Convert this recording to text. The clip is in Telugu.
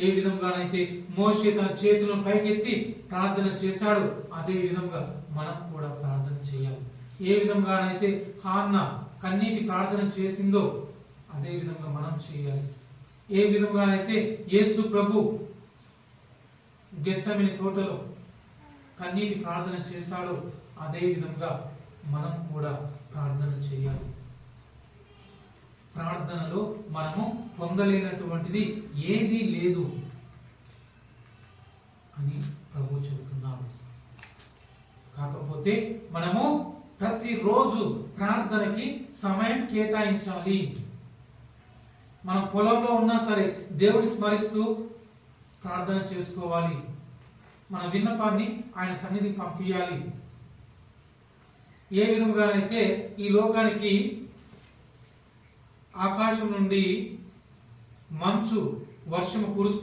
ఏ విధంగానైతే మోషే తన చేతులను పైకెత్తి ప్రార్థన చేశాడు, అదే విధంగా మనం కూడా ప్రార్థన చేయాలి. ఏ విధంగానైతే హాన్న కన్నీటి ప్రార్థన చేసిందో అదే విధంగా మనం చేయాలి. ఏ విధంగానైతే యేసు ప్రభు గెత్సెమనీ తోటలో కన్నీటి ప్రార్థన చేశాడో అదే విధంగా మనం కూడా ప్రార్థన చేయాలి. ప్రార్థనలో మనము పొందలేనటువంటిది ఏదీ లేదు అని ప్రభు చెబుతున్నాడు. కాకపోతే మనము ప్రతిరోజు ప్రార్థనకి సమయం కేటాయించాలి. మనం పొలంలో ఉన్నా సరే దేవుని స్మరిస్తూ ప్రార్థన చేసుకోవాలి. మన విన్నపాన్ని ఆయన సన్నిధికి పంపించాలి. ఏ విధంగానైతే ఈ లోకానికి ఆకాశం నుండి మంచు వర్షము కురుస్తుంది.